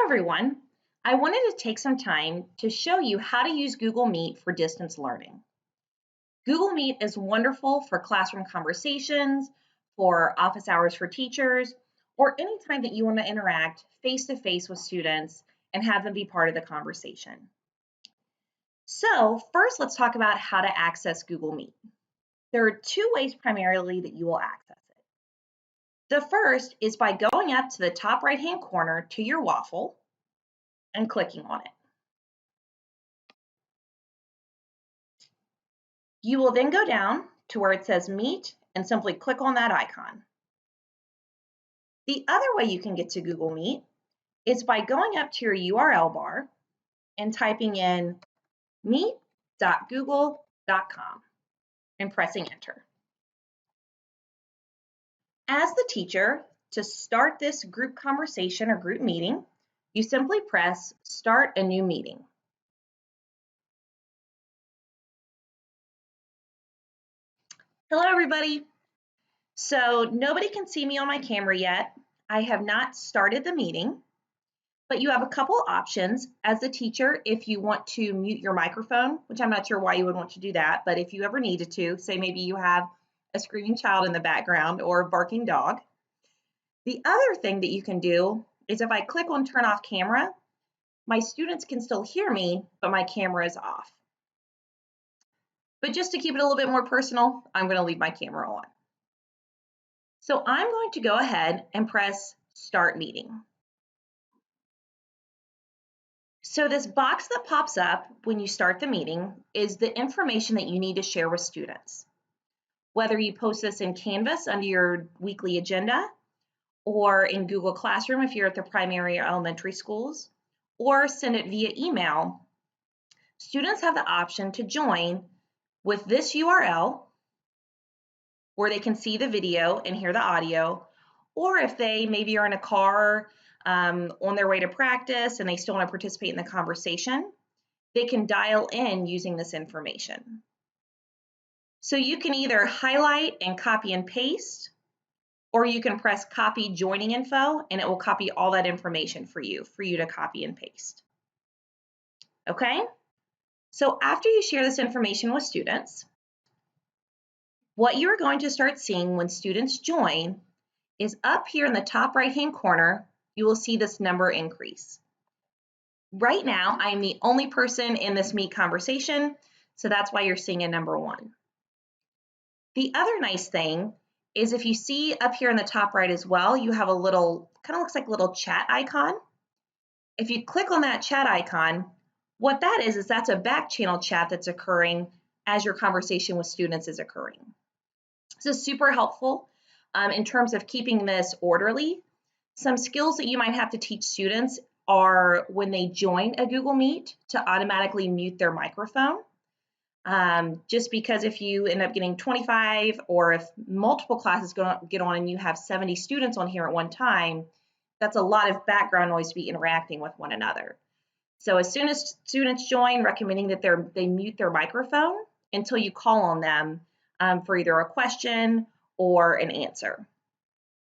everyone. I wanted to take some time to show you how to use Google Meet for distance learning. Google Meet is wonderful for classroom conversations, for office hours for teachers, or any time that you want to interact face-to-face with students and have them be part of the conversation. So first, let's talk about how to access Google Meet. There are two ways primarily that you will access it. The first is by going up to the top right-hand corner to your waffle and clicking on it. You will then go down to where it says Meet and simply click on that icon. The other way you can get to Google Meet is by going up to your URL bar and typing in meet.google.com and pressing enter. As the teacher, to start this group conversation or group meeting, you simply press Start a New Meeting. Hello, everybody. So nobody can see me on my camera yet. I have not started the meeting, but you have a couple options as the teacher if you want to mute your microphone, which I'm not sure why you would want to do that, but if you ever needed to, say maybe you have a screaming child in the background or a barking dog. The other thing that you can do is if I click on turn off camera, my students can still hear me, but my camera is off. But just to keep it a little bit more personal, I'm going to leave my camera on. So I'm going to go ahead and press Start Meeting. So this box that pops up when you start the meeting is the information that you need to share with students. Whether you post this in Canvas under your weekly agenda, or in Google Classroom if you're at the primary or elementary schools, or send it via email, students have the option to join with this URL where they can see the video and hear the audio, or if they maybe are in a car on their way to practice and they still want to participate in the conversation, they can dial in using this information. So you can either highlight and copy and paste, or you can press copy joining info and it will copy all that information for you to copy and paste. Okay? So after you share this information with students, what you're going to start seeing when students join is up here in the top right-hand corner, you will see this number increase. Right now, I'm the only person in this Meet conversation, so that's why you're seeing a number 1. The other nice thing is if you see up here in the top right as well, you have a little, kind of looks like a little chat icon. If you click on that chat icon, what that is that's a back channel chat that's occurring as your conversation with students is occurring. This is super helpful in terms of keeping this orderly. Some skills that you might have to teach students are when they join a Google Meet to automatically mute their microphone. Just because if you end up getting 25 or if multiple classes get on and you have 70 students on here at one time, that's a lot of background noise to be interacting with one another. So as soon as students join, recommending that they mute their microphone until you call on them for either a question or an answer.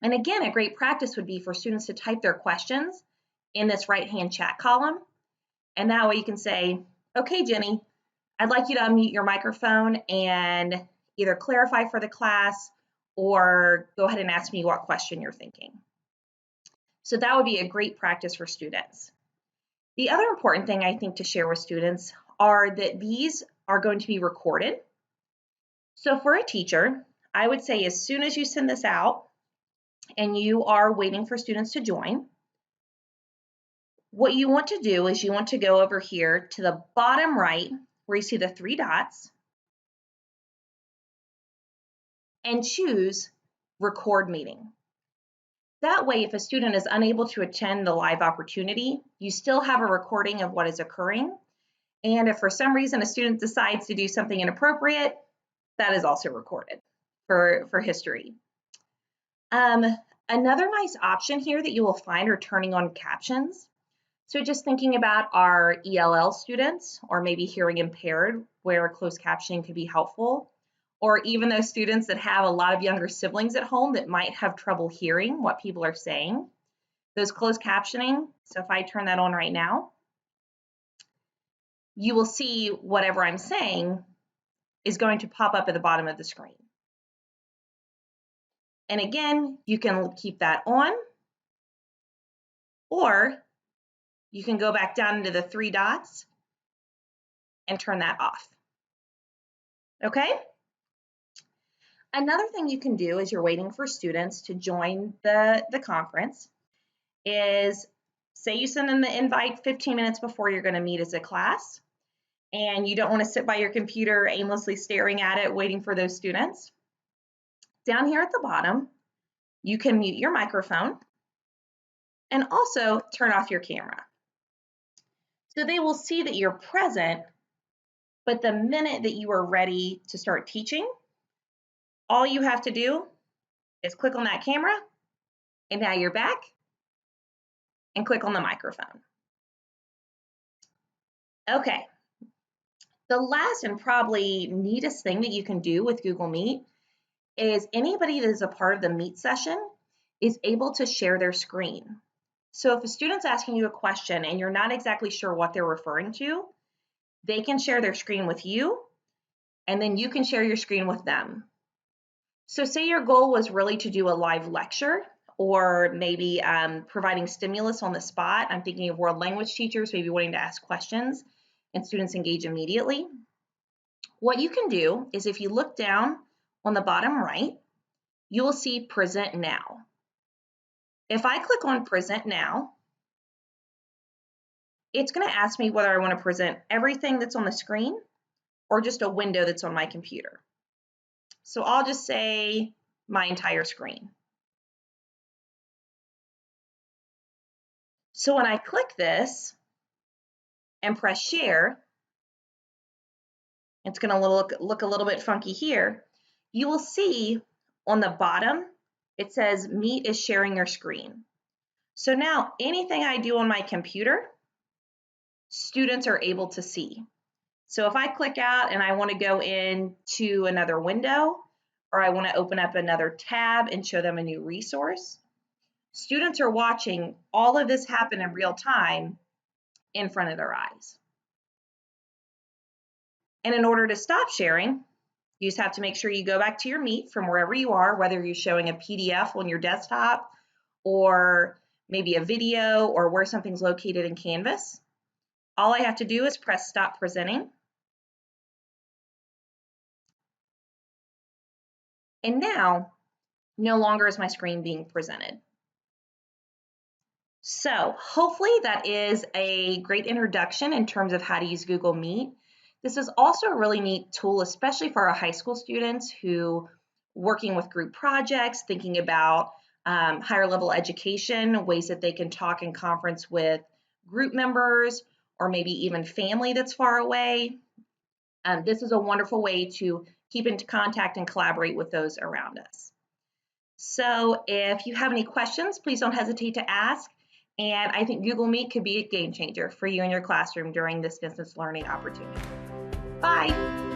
And again, a great practice would be for students to type their questions in this right-hand chat column. And that way you can say, okay, Jenny, I'd like you to unmute your microphone and either clarify for the class or go ahead and ask me what question you're thinking. So that would be a great practice for students. The other important thing I think to share with students are that these are going to be recorded. So for a teacher, I would say as soon as you send this out and you are waiting for students to join, what you want to do is you want to go over here to the bottom right where you see the 3 dots and choose Record Meeting. That way, if a student is unable to attend the live opportunity, you still have a recording of what is occurring. And if for some reason a student decides to do something inappropriate, that is also recorded for history. Another nice option here that you will find are turning on captions. So just thinking about our ELL students or maybe hearing impaired where closed captioning could be helpful, or even those students that have a lot of younger siblings at home that might have trouble hearing what people are saying. those closed captioning, so if I turn that on right now, you will see whatever I'm saying is going to pop up at the bottom of the screen. And again, you can keep that on, or you can go back down into the three dots and turn that off. Okay? Another thing you can do as you're waiting for students to join the conference is, say you send them the invite 15 minutes before you're going to meet as a class, and you don't want to sit by your computer aimlessly staring at it waiting for those students. Down here at the bottom, you can mute your microphone and also turn off your camera. So they will see that you're present, but the minute that you are ready to start teaching, all you have to do is click on that camera, and now you're back, and click on the microphone. Okay, the last and probably neatest thing that you can do with Google Meet is anybody that is a part of the Meet session is able to share their screen. So if a student's asking you a question and you're not exactly sure what they're referring to, they can share their screen with you, and then you can share your screen with them. So say your goal was really to do a live lecture, or maybe providing stimulus on the spot. I'm thinking of world language teachers maybe wanting to ask questions and students engage immediately. What you can do is, if you look down on the bottom right, you will see Present Now. If I click on Present Now, it's going to ask me whether I want to present everything that's on the screen or just a window that's on my computer. So I'll just say my entire screen. So when I click this and press share, it's going to look a little bit funky here. You will see on the bottom, it says Meet is sharing your screen. So now anything I do on my computer, students are able to see. So if I click out and I want to go into another window, or I want to open up another tab and show them a new resource, students are watching all of this happen in real time in front of their eyes. And in order to stop sharing, you just have to make sure you go back to your Meet from wherever you are, whether you're showing a PDF on your desktop or maybe a video or where something's located in Canvas. All I have to do is press Stop Presenting. And now, no longer is my screen being presented. So hopefully that is a great introduction in terms of how to use Google Meet. This is also a really neat tool, especially for our high school students who working with group projects, thinking about higher level education, ways that they can talk and conference with group members or maybe even family that's far away. This is a wonderful way to keep in contact and collaborate with those around us. So if you have any questions, please don't hesitate to ask. And I think Google Meet could be a game changer for you in your classroom during this distance learning opportunity. Bye.